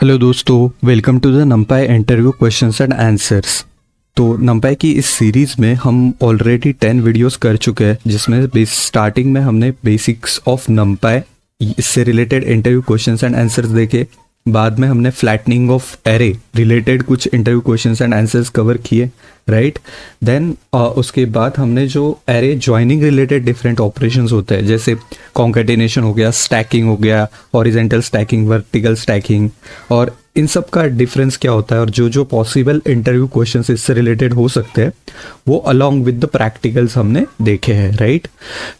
Hello दोस्तों, welcome to the NumPy interview questions and answers. तो NumPy की इस सीरीज़ में हम ऑलरेडी 10 वीडियोस कर चुके हैं, जिसमें स्टार्टिंग में हमने बेसिक्स ऑफ नंपाई, इससे related interview questions and answers देखे। बाद में हमने फ्लैटनिंग ऑफ एरे रिलेटेड कुछ interview questions and answers cover किए, राइट। देन उसके बाद हमने जो array joining related different operations होते हैं, जैसे कॉन्केटिनेशन हो गया, स्टैकिंग हो गया, हॉरिजेंटल स्टैकिंग, वर्टिकल स्टैकिंग, और इन सब का डिफरेंस क्या होता है और जो जो पॉसिबल इंटरव्यू क्वेश्चंस इससे रिलेटेड हो सकते हैं वो अलॉन्ग विद द प्रैक्टिकल्स हमने देखे हैं, राइट।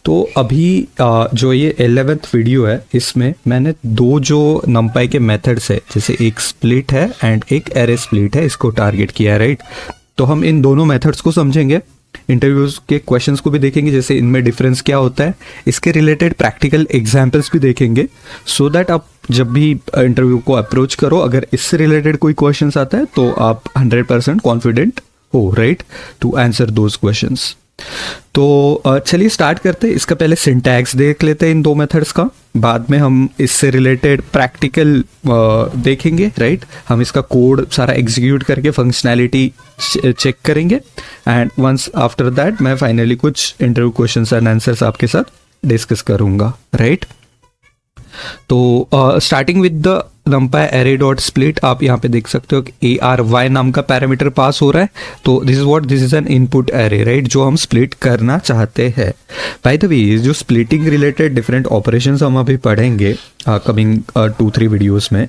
तो अभी जो ये 11th वीडियो है, इसमें मैंने दो जो नंपाई के मेथड्स है, जैसे एक स्प्लिट है एंड एक एरे स्प्लिट है, इसको टारगेट किया है, राइट। तो हम इन दोनों मेथड्स को समझेंगे, इंटरव्यूज के क्वेश्चंस को भी देखेंगे, जैसे इनमें डिफरेंस क्या होता है, इसके रिलेटेड प्रैक्टिकल एग्जांपल्स भी देखेंगे, सो दैट आप जब भी इंटरव्यू को अप्रोच करो, अगर इससे रिलेटेड कोई क्वेश्चंस आता है तो आप 100% कॉन्फिडेंट हो, right, to answer those questions. तो चलिए स्टार्ट करते हैं। इसका पहले सिंटैक्स देख लेते हैं इन दो मेथड्स का, बाद में हम इससे रिलेटेड प्रैक्टिकल देखेंगे, राइट। हम इसका कोड सारा एग्जीक्यूट करके फंक्शनैलिटी चेक करेंगे, एंड वंस आफ्टर दैट मैं फाइनली कुछ इंटरव्यू क्वेश्चंस एंड आंसर्स आपके साथ डिस्कस करूंगा, राइट। तो starting with the numpy array dot split, आप यहाँ पे देख सकते हो कि ARY नाम का पैरामीटर पास हो रहा है। तो this is an input array, right, जो हम स्प्लिट करना चाहते हैं। बाय द वे, जो स्प्लिटिंग रिलेटेड डिफरेंट ऑपरेशंस हम अभी पढ़ेंगे कमिंग 2-3 वीडियोस में,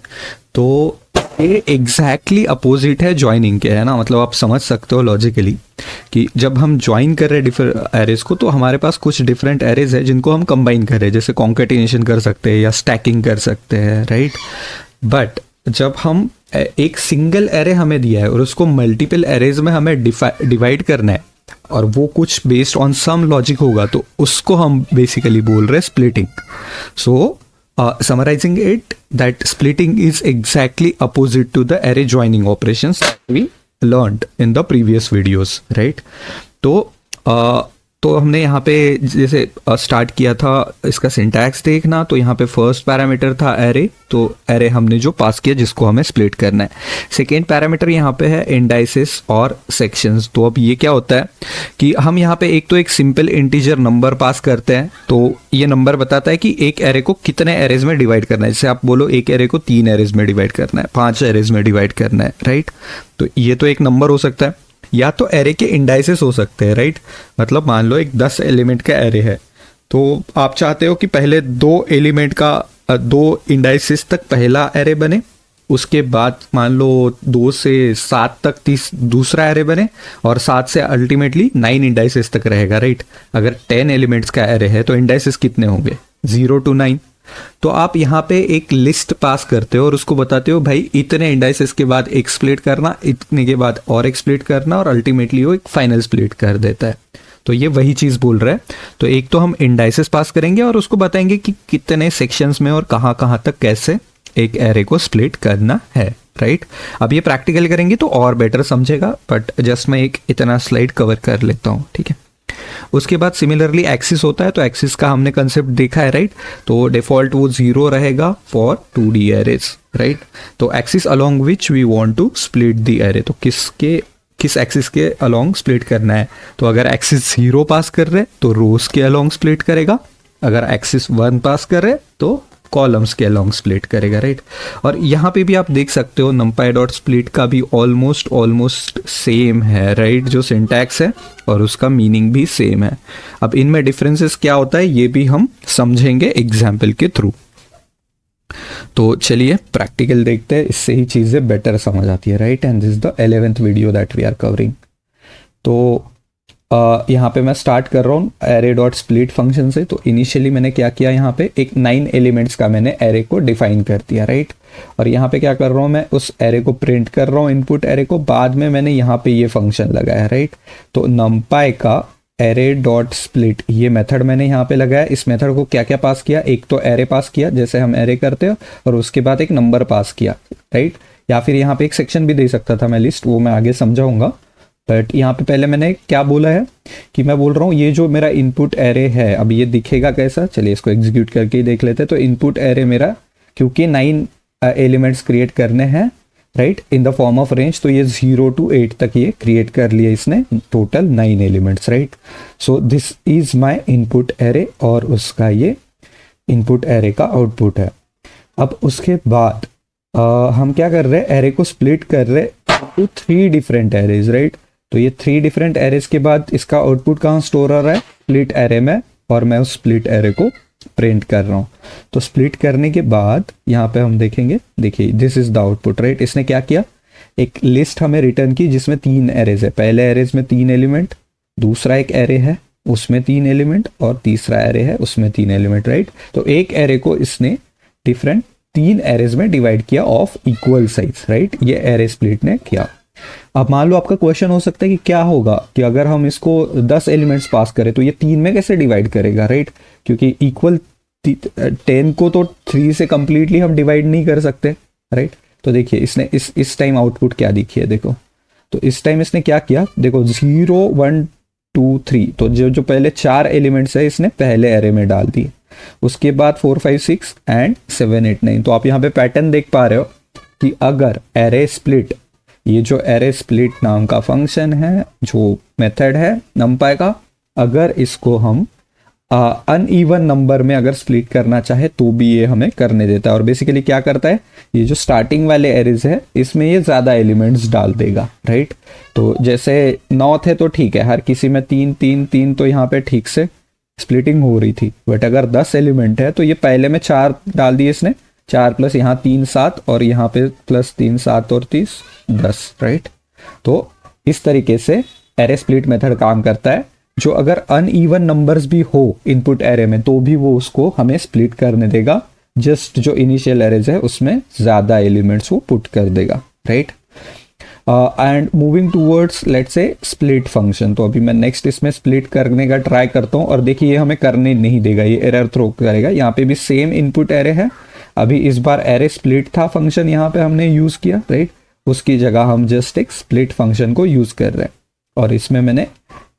तो ये एग्जैक्टली अपोजिट है ज्वाइनिंग के, है ना। मतलब आप समझ सकते हो लॉजिकली कि जब हम ज्वाइन कर रहे हैं डिफरेंट एरेज को, तो हमारे पास कुछ डिफरेंट एरेज है जिनको हम कंबाइन कर रहे हैं, जैसे कॉन्केटिनेशन कर सकते हैं या स्टैकिंग कर सकते हैं, राइट। बट जब हम एक सिंगल एरे हमें दिया है और उसको मल्टीपल एरेज में हमें डिवाइड करना है, और वो कुछ बेस्ड ऑन सम लॉजिक होगा, तो उसको हम बेसिकली बोल रहे हैं splitting. So summarizing it, that splitting is exactly opposite to the array joining operations that we learned in the previous videos, right? तो हमने यहाँ पे जैसे स्टार्ट किया था इसका सिंटैक्स देखना, तो यहाँ पे फर्स्ट पैरामीटर था एरे, तो एरे हमने जो पास किया जिसको हमें स्प्लिट करना है। सेकेंड पैरामीटर यहाँ पे है इंडाइसेस और सेक्शंस। तो अब ये क्या होता है कि हम यहाँ पे एक तो एक सिंपल इंटीजर नंबर पास करते हैं, तो ये नंबर बताता है कि एक एरे को कितने एरेज में डिवाइड करना है। जैसे आप बोलो एक एरे को 3 एरेज में डिवाइड करना है, 5 एरेज में डिवाइड करना है, राइट। तो ये तो एक नंबर हो सकता है, या तो एरे के इंडाइसेस हो सकते हैं, राइट। मतलब मान लो एक 10 एलिमेंट का एरे है, तो आप चाहते हो कि पहले 2 एलिमेंट का 2 इंडाइसेस तक पहला एरे बने, उसके बाद मान लो 2 से 7 तक दूसरा एरे बने, और 7 से अल्टीमेटली 9 इंडाइसेस तक रहेगा, राइट। अगर 10 एलिमेंट्स का एरे है तो इंडाइसेस कितने होंगे, 0 to 9। तो आप यहाँ पे एक लिस्ट पास करते हो और उसको बताते हो भाई इतने इंडाइसेस के बाद एक स्प्लिट करना, इतने के बाद और एक स्प्लिट करना, और अल्टीमेटली वो एक फाइनल स्प्लिट कर देता है। तो ये वही चीज़ बोल रहा है। तो एक तो हम इंडाइसेस पास करेंगे और उसको बताएंगे कि कितने सेक्शंस में और कहाँ कहाँ तक कैसे एक एरे को स्प्लिट करना है, राइट। अब ये प्रैक्टिकल करेंगे तो और बेटर समझेगा, बट जस्ट मैं एक इतना स्लाइड कवर कर लेता हूँ, ठीक है। उसके बाद सिमिलरली एक्सिस होता है, तो एक्सिस का हमने कंसेप्ट देखा है, राइट। तो डिफॉल्ट वो 0 रहेगा फॉर 2D एरेज, राइट। तो axis along which we want to split the array, तो किस एक्सिस के अलोंग स्प्लिट करना है। तो अगर एक्सिस 0 पास कर रहे तो रोज के अलोंग स्प्लिट करेगा, अगर एक्सिस 1 पास कर रहे तो कॉलम्स के अलोंग स्प्लिट करेगा, राइट। और यहाँ पे भी आप देख सकते हो numpy डॉट स्प्लिट का भी ऑलमोस्ट सेम है, राइट। जो सिंटैक्स है और उसका मीनिंग भी सेम है। अब इनमें डिफरेंसेस क्या होता है ये भी हम समझेंगे एग्जाम्पल के थ्रू। तो चलिए प्रैक्टिकल देखते हैं, इससे ही चीज़ें बेटर समझ आती है, right. And this is the 11th video that we are covering. तो यहाँ पे मैं स्टार्ट कर रहा हूँ एरे डॉट स्प्लिट फंक्शन से। तो इनिशियली मैंने क्या किया, यहाँ पे एक 9 एलिमेंट्स का मैंने एरे को डिफाइन कर दिया, राइट। और यहाँ पे क्या कर रहा हूँ, मैं उस एरे को प्रिंट कर रहा हूँ, इनपुट एरे को। बाद में मैंने यहाँ पे ये फंक्शन लगाया, राइट। तो numpy का एरे डॉट स्प्लिट ये मेथड मैंने यहाँ पे लगाया। इस मेथड को क्या क्या पास किया, एक तो एरे पास किया जैसे हम एरे करते हो, और उसके बाद एक नंबर पास किया, राइट। या फिर यहाँ पे एक सेक्शन भी दे सकता था मैं, लिस्ट, वो मैं आगे समझाऊंगा। बट यहाँ पे पहले मैंने क्या बोला है कि मैं बोल रहा हूँ ये जो मेरा इनपुट एरे है, अब ये दिखेगा कैसा, चलिए इसको एग्जीक्यूट करके ही देख लेते हैं। तो इनपुट एरे मेरा, क्योंकि 9 एलिमेंट्स क्रिएट करने हैं, right, in the form of range, तो ये 0 to 8 तक ये क्रिएट कर लिया इसने, total 9 elements, right. So this is my input array और उसका ये इनपुट एरे का आउटपुट है। अब उसके बाद हम क्या कर रहे हैं, एरे को स्प्लिट कर रहे टू 3 डिफरेंट एरेज, राइट। तो ये 3 डिफरेंट एरेज के बाद इसका आउटपुट कहाँ स्टोर हो रहा है, स्प्लिट एरे में, और मैं उस स्प्लिट एरे को प्रिंट कर रहा हूँ। तो स्प्लिट करने के बाद यहाँ पे हम देखेंगे, देखिए this is the output, right. इसने क्या किया, एक लिस्ट हमें रिटर्न की जिसमें 3 एरेज है। पहले एरेज में 3 एलिमेंट, दूसरा एक एरे है उसमें 3 एलिमेंट, और तीसरा एरे है उसमें 3 एलिमेंट, राइट। तो एक एरे को इसने डिफरेंट 3 एरेज में डिवाइड किया ऑफ इक्वल साइज, राइट। ये एरे स्प्लिट ने किया। अब मान लो आपका क्वेश्चन हो सकता है कि क्या होगा कि अगर हम इसको 10 एलिमेंट्स पास करें तो ये 3 में कैसे डिवाइड करेगा, राइट। क्योंकि इक्वल 10 को तो 3 से कंप्लीटली हम डिवाइड नहीं कर सकते, राइट। तो देखिए इसने इस टाइम आउटपुट क्या दिखी है, देखो। तो इस टाइम इसने क्या किया, देखो 0 1 2 3, तो जो पहले 4 एलिमेंट्स है इसने पहले एरे में डाल दिए। उसके बाद 4 5 6 एंड 7 8 9। तो आप यहाँ पे पैटर्न देख पा रहे हो कि अगर एरे स्प्लिट, ये जो एरे स्प्लिट नाम का फंक्शन है, जो मेथड है नंपाई का, अगर इसको हम अनइवन नंबर में अगर स्प्लिट करना चाहे तो भी ये हमें करने देता है। और बेसिकली क्या करता है, ये जो स्टार्टिंग वाले एरेज है इसमें ये ज़्यादा एलिमेंट्स डाल देगा, राइट। तो जैसे 9 थे तो ठीक है, हर किसी में 3 3 3, तो यहाँ पे ठीक से स्प्लिटिंग हो रही थी। बट अगर 10 एलिमेंट है तो ये पहले में 4 डाल दिए इसने, 4 प्लस यहाँ 3 7, और यहाँ पे प्लस 3 7 और 30 10, राइट। तो इस तरीके से एरे स्प्लिट मेथड काम करता है। जो अगर अनइवन नंबर्स भी हो इनपुट एरे में तो भी वो उसको हमें स्प्लिट करने देगा, जस्ट जो इनिशियल एरेज है उसमें ज़्यादा एलिमेंट्स वो पुट कर देगा, right. And moving towards let's say split function. तो अभी मैं नेक्स्ट इसमें स्प्लिट करने का ट्राई करता हूँ, और देखिए ये हमें करने नहीं देगा, ये एरर थ्रो करेगा। यहाँ पे भी सेम इनपुट एरे है, अभी इस बार एरे स्प्लिट था फंक्शन यहाँ पे हमने यूज़ किया, राइट। उसकी जगह हम जस्ट एक स्प्लिट फंक्शन को यूज़ कर रहे हैं, और इसमें मैंने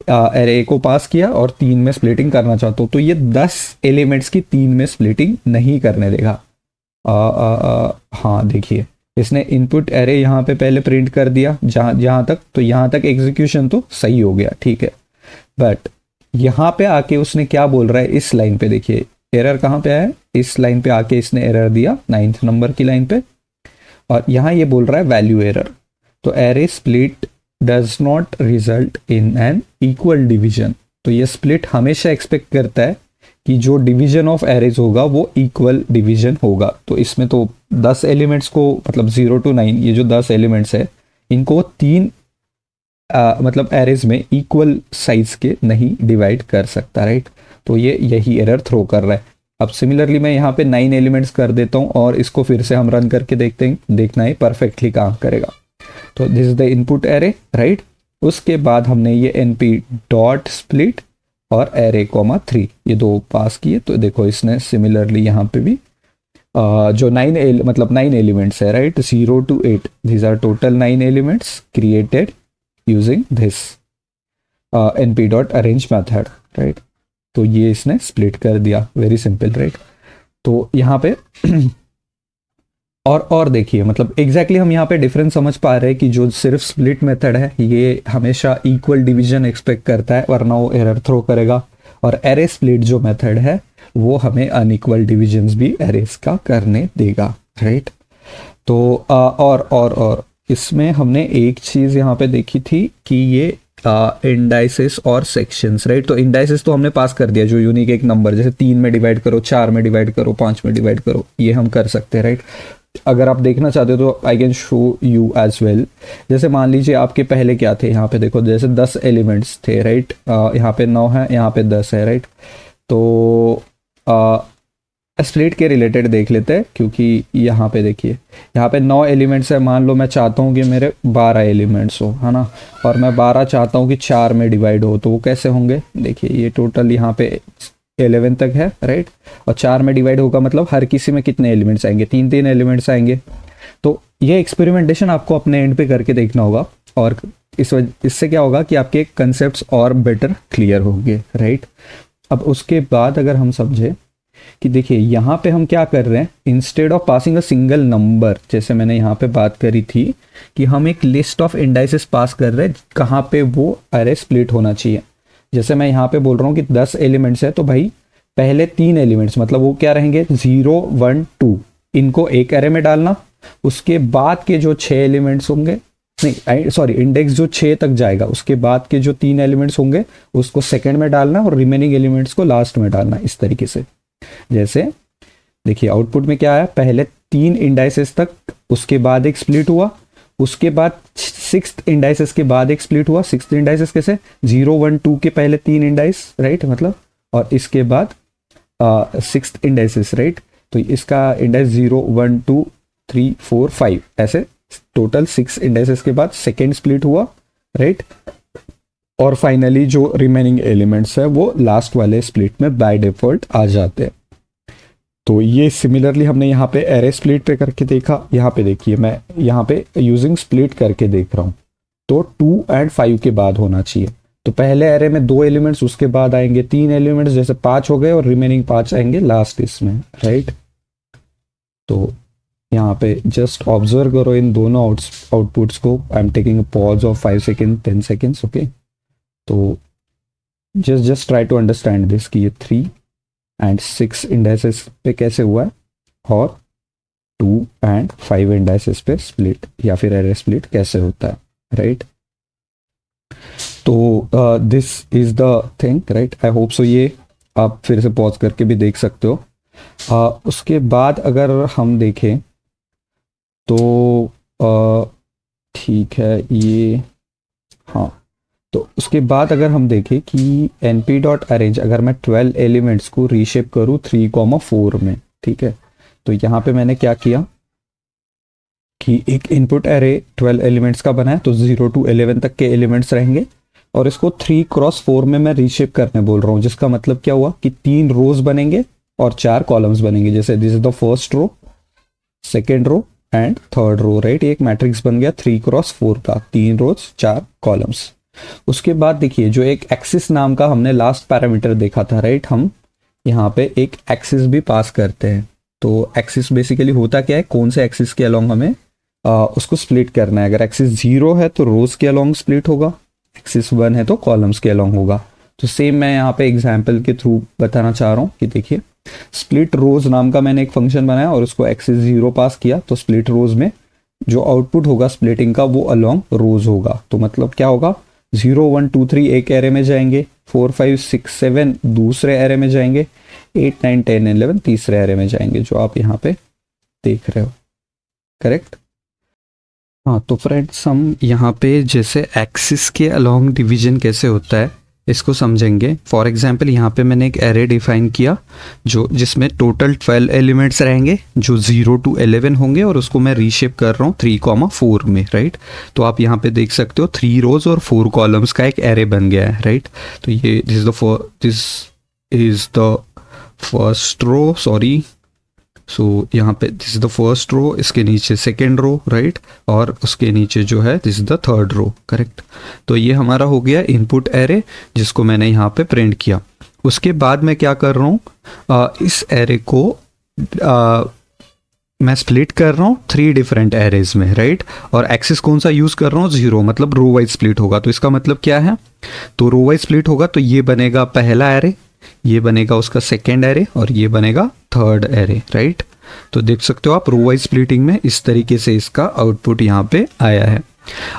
एरे को पास किया और 3 में स्प्लिटिंग करना चाहता हूँ। तो ये 10 एलिमेंट्स की 3 में स्प्लिटिंग नहीं करने देगा। हाँ देखिए इसने इनपुट एरे यहाँ पे पहले प्रिंट कर दिया, जहाँ तक, तो यहाँ तक एग्जीक्यूशन तो सही हो गया, ठीक है। बट यहाँ पे आके उसने क्या बोल रहा है, इस लाइन पे देखिए एरर कहाँ पे आया, इस लाइन पे आके इसने एरर दिया 9th नंबर की लाइन पे, और यहाँ ये बोल रहा है वैल्यू एरर। तो array split does not result in an equal division. तो ये स्प्लिट हमेशा एक्सपेक्ट करता है कि जो डिवीजन ऑफ एरेज होगा वो इक्वल डिवीजन होगा। तो इसमें तो 10 एलिमेंट्स को, मतलब 0 to 9, ये जो 10 एलिमेंट्स है इनको 3 मतलब एरेज में इक्वल साइज के नहीं डिवाइड कर सकता, राइट। तो ये यही एरर थ्रो कर रहा है। अब सिमिलरली मैं यहाँ पे 9 एलिमेंट्स कर देता हूँ और इसको फिर से हम रन करके देखते हैं, देखना है परफेक्टली काम करेगा। तो this is the input array, right. उसके बाद हमने ये np डॉट स्प्लिट और एरे कॉमा 3 ये 2 पास किए। तो देखो इसने सिमिलरली यहाँ पे भी जो 9 एलिमेंट्स है, right, 0 to 8, these are total 9 elements created using this np dot arrange method, right. तो ये इसने स्प्लिट कर दिया, वेरी सिंपल, राइट। तो यहाँ पे और देखिए मतलब एग्जैक्टली हम यहाँ पे डिफरेंस समझ पा रहे हैं कि जो सिर्फ स्प्लिट मेथड है ये हमेशा इक्वल डिवीजन एक्सपेक्ट करता है, वरना वो एरर थ्रो करेगा। और एरे स्प्लिट जो मेथड है वो हमें अनइक्वल डिविजन्स भी एरेस का करने देगा, राइट। तो और इसमें हमने एक चीज़ यहाँ पे देखी थी कि ये इंडाइसेस और सेक्शंस, राइट। तो इंडाइसेस तो हमने पास कर दिया, जो यूनिक एक नंबर, जैसे 3 में डिवाइड करो, 4 में डिवाइड करो, 5 में डिवाइड करो, ये हम कर सकते हैं, राइट। अगर आप देखना चाहते हो तो I can show you as well. जैसे मान लीजिए आपके पहले क्या थे, यहाँ पे देखो जैसे 10 एलिमेंट्स थे, राइट। यहाँ पे 9 है, यहाँ पे 10 है, राइट। तो स्प्लिट के रिलेटेड देख लेते हैं, क्योंकि यहाँ पे देखिए यहाँ पे 9 एलिमेंट्स है। मान लो मैं चाहता हूँ कि मेरे 12 एलिमेंट्स हो, है ना, और मैं 12 चाहता हूँ कि 4 में डिवाइड हो, तो वो कैसे होंगे, देखिए ये टोटल यहाँ पे 11 तक है, राइट। और 4 में डिवाइड होगा मतलब हर किसी में कितने एलिमेंट्स आएंगे, 3 एलिमेंट्स आएंगे। तो ये एक्सपेरिमेंटेशन आपको अपने एंड पे करके देखना होगा, और इससे क्या होगा कि आपके कंसेप्ट्स और बेटर क्लियर होंगे, राइट। अब उसके बाद अगर हम समझे कि देखिए यहाँ पे हम क्या कर रहे हैं, instead of passing a single number, जैसे मैंने यहाँ पे बात करी थी कि हम एक लिस्ट ऑफ इंडाइसेस पास कर रहे हैं कहाँ पे वो अरे स्प्लिट होना चाहिए। जैसे मैं यहाँ पे बोल रहा हूँ कि 10 एलिमेंट्स है, तो भाई पहले 3 एलिमेंट्स मतलब वो क्या रहेंगे 0 1 2, इनको एक अरे में डालना। उसके बाद के जो 6 एलिमेंट्स होंगे, नहीं सॉरी, इंडेक्स जो 6 तक जाएगा उसके बाद के जो 3 एलिमेंट्स होंगे उसको सेकंड में डालना और रिमेनिंग एलिमेंट्स को लास्ट में डालना, इस तरीके से। जैसे देखिए आउटपुट में क्या आया, पहले 3 इंडाइसेस तक, उसके बाद एक स्प्लिट हुआ, उसके बाद 6th इंडाइसेस के बाद एक स्प्लिट हुआ। 6th इंडाइसेस कैसे, 0 1 2 के पहले 3 इंडाइस, राइट, मतलब, और इसके बाद 6th इंडाइसेस, राइट। तो इसका इंडाइस 0 1 2 3 4 5 ऐसे टोटल 6 इंडाइसेस के बाद सेकेंड स्प्लिट हुआ, राइट। और फाइनली जो रिमेनिंग एलिमेंट्स है वो लास्ट वाले स्प्लिट में बाय डिफॉल्ट आ जाते हैं। तो ये सिमिलरली हमने यहाँ पे एरे स्प्लिट पे करके देखा। यहाँ पे देखिए मैं यहाँ पे यूजिंग स्प्लिट करके देख रहा हूँ, तो 2 और 5 के बाद होना चाहिए। तो पहले एरे में 2 एलिमेंट्स, उसके बाद आएंगे 3 एलिमेंट्स, जैसे 5 हो गए, और रिमेनिंग 5 आएंगे लास्ट इसमें, राइट। तो यहाँ पे जस्ट ऑब्जर्व करो इन दोनों आउटपुट्स को। I am taking a pause of 5 second 10 seconds, okay. तो just try to understand this कि ये 3 और 6 इंडाइसेस पे कैसे हुआ है, और 2 और 5 इंडाइसेस पे स्प्लिट या फिर एरे स्प्लिट कैसे होता है, राइट। तो this is the thing, right. I hope so ये आप फिर से पॉज करके भी देख सकते हो। उसके बाद अगर हम देखें तो ठीक है ये, हाँ, तो उसके बाद अगर हम देखें कि np.arrange, अगर मैं 12 एलिमेंट्स को रीशेप करूँ 3,4 में, ठीक है। तो यहाँ पे मैंने क्या किया कि एक इनपुट एरे 12 एलिमेंट्स का बना है, तो 0 to 11 तक के एलिमेंट्स रहेंगे, और इसको 3x4 में मैं रीशेप करने बोल रहा हूँ, जिसका मतलब क्या हुआ कि 3 रोज बनेंगे और 4 कॉलम्स बनेंगे। जैसे this is the first row, second row and third row, right. एक मैट्रिक्स बन गया 3x4 का, 3 रोज 4 कॉलम्स। उसके बाद देखिए जो एक एक्सिस नाम का हमने लास्ट पैरामीटर देखा था, राइट, हम यहाँ पे एक एक्सिस भी पास करते हैं। तो एक्सिस बेसिकली होता क्या है, कौन से एक्सिस के अलोंग हमें उसको स्प्लिट करना है। अगर एक्सिस 0 है तो रोज के अलोंग स्प्लिट होगा, एक्सिस 1 है तो कॉलम्स के अलोंग होगा। तो सेम मैं यहाँ पे एग्जाम्पल के थ्रू बताना चाह रहा हूँ कि देखिए स्प्लिट रोज नाम का मैंने एक फंक्शन बनाया और उसको एक्सिस 0 पास किया, तो स्प्लिट रोज में जो आउटपुट होगा स्प्लिटिंग का वो अलोंग रोज होगा। तो मतलब क्या होगा, 0 1 2 3 एक एरे में जाएंगे, 4 5 6 7 दूसरे एरे में जाएंगे, 8 9 10 11 तीसरे एरे में जाएंगे, जो आप यहाँ पे देख रहे हो, करेक्ट। हाँ, तो फ्रेंड्स हम यहाँ पे जैसे एक्सिस के अलोंग डिवीजन कैसे होता है इसको समझेंगे। फॉर एग्जांपल यहाँ पे मैंने एक एरे डिफाइन किया जो जिसमें टोटल 12 एलिमेंट्स रहेंगे जो 0 to 11 होंगे, और उसको मैं रीशेप कर रहा हूँ 3,4 में, राइट। तो आप यहाँ पे देख सकते हो 3 रोज और 4 कॉलम्स का एक एरे बन गया है, राइट। तो ये this is the first row, sorry, so यहाँ पे this is the first row, इसके नीचे सेकेंड रो, राइट, और उसके नीचे जो है this is the third row, correct. तो ये हमारा हो गया इनपुट एरे जिसको मैंने यहाँ पे प्रिंट किया। उसके बाद मैं क्या कर रहा हूँ, इस एरे को मैं स्प्लिट कर रहा हूँ 3 डिफरेंट एरेज में, राइट। और एक्सिस कौन सा यूज कर रहा हूँ, 0, मतलब रो वाइज स्प्लिट होगा। तो इसका मतलब क्या है, तो रो वाइज स्प्लिट होगा तो ये बनेगा पहला एरे, ये बनेगा उसका सेकेंड एरे, और ये बनेगा थर्ड एरे, राइट। तो देख सकते हो आप रो वाइज स्प्लिटिंग में इस तरीके से इसका आउटपुट यहाँ पे आया है।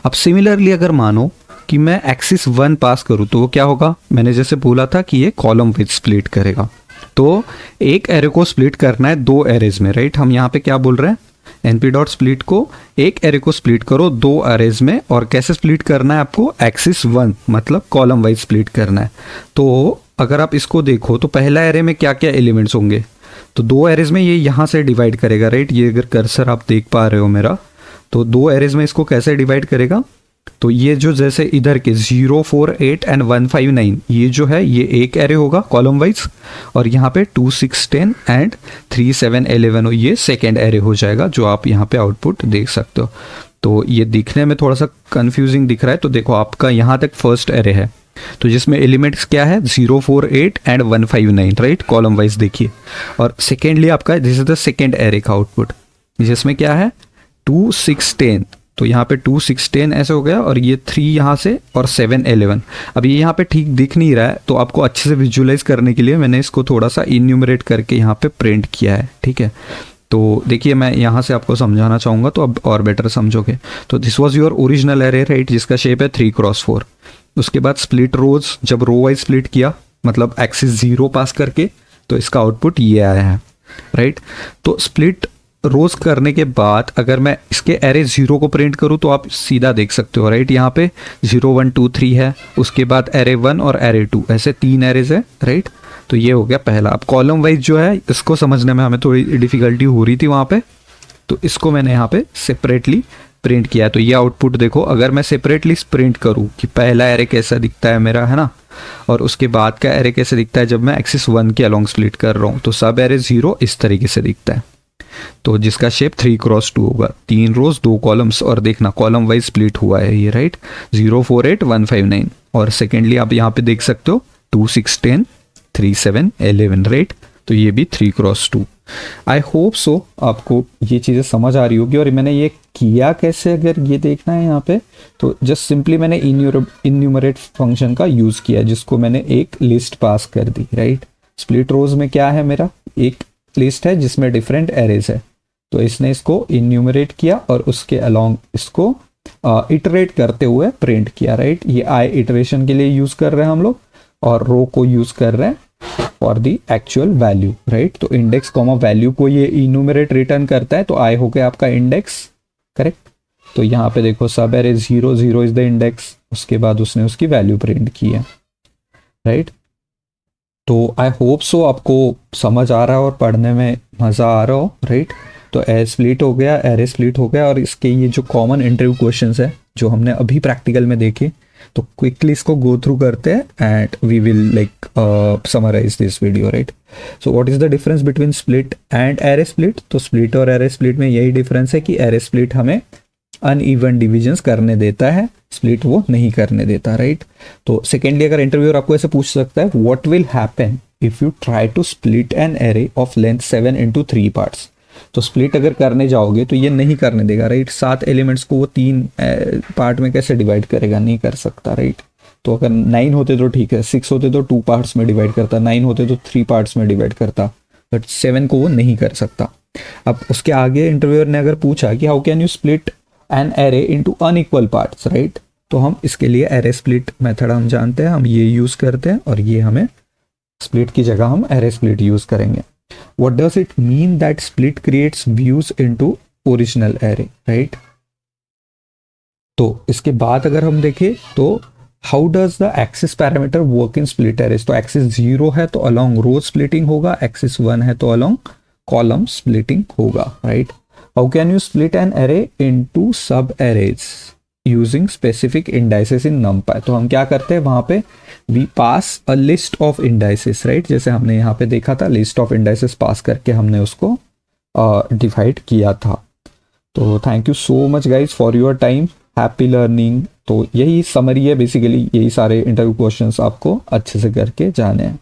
अब सिमिलरली अगर मानो कि मैं एक्सिस 1 पास करूँ तो वो क्या होगा, मैंने जैसे बोला था कि ये कॉलम वाइज स्प्लिट करेगा। तो एक एरे को स्प्लिट करना है 2 एरेज में, राइट। हम यहाँ पे क्या बोल रहे हैं, np.split को एक एरे को स्प्लिट करो 2 एरेज में, और कैसे स्प्लिट करना है आपको, एक्सिस 1 मतलब कॉलम वाइज स्प्लिट करना है। तो अगर आप इसको देखो तो पहला एरे में क्या क्या एलिमेंट्स होंगे, तो 2 एरेज में ये यहाँ से डिवाइड करेगा, राइट। ये अगर कर्सर आप देख पा रहे हो मेरा, तो 2 एरेज में इसको कैसे डिवाइड करेगा, तो ये जो जैसे इधर के 0 4 8 एंड 1 5 9 ये जो है ये एक एरे होगा कॉलम वाइज, और यहाँ पे 2 6 10 एंड 3 7 11 ये सेकेंड एरे हो जाएगा, जो आप यहाँ पे आउटपुट देख सकते हो। तो ये दिखने में थोड़ा सा कंफ्यूजिंग दिख रहा है, तो देखो आपका यहाँ तक फर्स्ट एरे है, तो जिसमें एलिमेंट्स क्या है 0, 4, 8 एंड 159, राइट, कॉलम वाइज देखिए। और सेकेंडली आपका this is the second array का आउटपुट, जिसमें क्या है 2, 6, 10। तो यहाँ पे 2, 6, 10 ऐसे हो गया, और ये 3 यहाँ से और 7, 11। अब ये यहाँ पे ठीक दिख नहीं रहा है, तो आपको अच्छे से विजुअलाइज करने के लिए मैंने इसको थोड़ा सा इन्यूमरेट करके यहाँ पे प्रिंट किया है, ठीक है। तो देखिए मैं यहाँ से आपको समझाना चाहूँगा तो अब और बेटर समझोगे। तो this was your original array, right, जिसका शेप है 3x4। उसके बाद स्प्लिट रोज, जब रो वाइज स्प्लिट किया, मतलब एक्सिस 0 पास करके, तो इसका आउटपुट ये आया है, राइट। तो स्प्लिट रोज करने के बाद अगर मैं इसके एरे 0 को प्रिंट करूँ तो आप सीधा देख सकते हो, राइट, यहाँ पे 0, 1, 2, 3 है, उसके बाद एरे 1 और एरे 2, ऐसे 3 एरेज है, राइट। तो ये हो गया पहला। अब कॉलम वाइज जो है इसको समझने में हमें थोड़ी डिफिकल्टी हो रही थी वहाँ पे, तो इसको मैंने यहाँ पे सेपरेटली प्रिंट किया। तो ये आउटपुट देखो, अगर मैं सेपरेटली प्रिंट करूँ कि पहला एरे कैसा दिखता है मेरा, है ना, और उसके बाद का एरे कैसे दिखता है जब मैं एक्सिस 1 के अलोंग स्प्लिट कर रहा हूँ, तो सब एरे 0 इस तरीके से दिखता है। तो जिसका शेप 3x2 होगा, 3 रोज 2 कॉलम्स, और देखना कॉलम वाइज स्प्लिट हुआ है ये, राइट, 0, 4, 8, 159। और सेकेंडली आप यहाँ पे देख सकते हो 2, 6, 10, 3, 7, 11, राइट। तो ये भी 3x2। आई होप सो आपको ये चीज़ें समझ आ रही होगी। और मैंने ये किया कैसे, अगर ये देखना है यहाँ पे, तो जस्ट सिंपली मैंने इन्यूमरेट फंक्शन का यूज़ किया, जिसको मैंने एक लिस्ट पास कर दी, राइट। स्प्लिट रोज में क्या है, मेरा एक लिस्ट है जिसमें डिफरेंट एरेज है, तो इसने इसको इन्यूमरेट किया और उसके अलोंग इसको इटरेट करते हुए प्रिंट किया, राइट। ये आई इटरेशन के लिए यूज़ कर रहे हैं हम लोग, और रो को यूज़ कर रहे हैं for the actual value, right. तो इंडेक्स कॉमा वैल्यू को ये इन्यूमरेट रिटर्न करता है, तो आई हो गया आपका इंडेक्स, करेक्ट। तो यहाँ पे देखो सब एरे 0, 0 इज द इंडेक्स, उसके बाद उसने उसकी वैल्यू प्रिंट की है, राइट। तो आई होप सो आपको समझ आ रहा है और पढ़ने में मज़ा आ रहा हो, राइट। तो एरे स्प्लिट हो गया, एरे स्प्लिट हो गया, और इसके ये जो कॉमन इंटरव्यू क्वेश्चंस है जो हमने अभी प्रैक्टिकल में देखे, तो क्विकली इसको गो थ्रू करते हैं and we will like summarize this video, right. So what is the difference between split and array split? तो स्प्लिट और एरे स्प्लिट में यही डिफरेंस है कि एरे स्प्लिट हमें अनइवन डिविजन्स करने देता है, स्प्लिट वो नहीं करने देता, राइट। तो सेकेंडली अगर इंटरव्यूअर आपको ऐसे पूछ सकता है, what will happen if you try to split an array of length 7 into 3 parts? तो स्प्लिट अगर करने जाओगे तो ये नहीं करने देगा, राइट। 7 एलिमेंट्स को वो 3 पार्ट में कैसे डिवाइड करेगा, नहीं कर सकता, राइट। तो अगर 9 होते तो ठीक है, 6 होते तो 2 पार्ट्स में डिवाइड करता, 9 होते तो 3 पार्ट्स में डिवाइड करता, बट 7 को वो नहीं कर सकता। अब उसके आगे इंटरव्यूअर ने अगर पूछा कि how can you split an array into unequal parts, right, तो हम इसके लिए एरे स्प्लिट मेथड हम जानते हैं, हम ये यूज़ करते हैं, और ये हमें स्प्लिट की जगह हम एरे स्प्लिट यूज़ करेंगे। What does it mean that split creates views into original array, right? तो इसके बाद अगर हम देखें तो how does the axis parameter work in split arrays? तो axis 0 है तो along row splitting होगा, axis 1 है तो along column splitting होगा, right? How can you split an array into sub arrays using specific indices in NumPy? तो हम क्या करते हैं वहाँ पे, we pass a list of indices, right? जैसे हमने यहाँ पे देखा था, list of indices पास करके हमने उसको डिवाइड किया था। तो thank you so much guys for your time, happy learning. तो यही समरी है बेसिकली, यही सारे इंटरव्यू क्वेश्चंस आपको अच्छे से करके जाने हैं।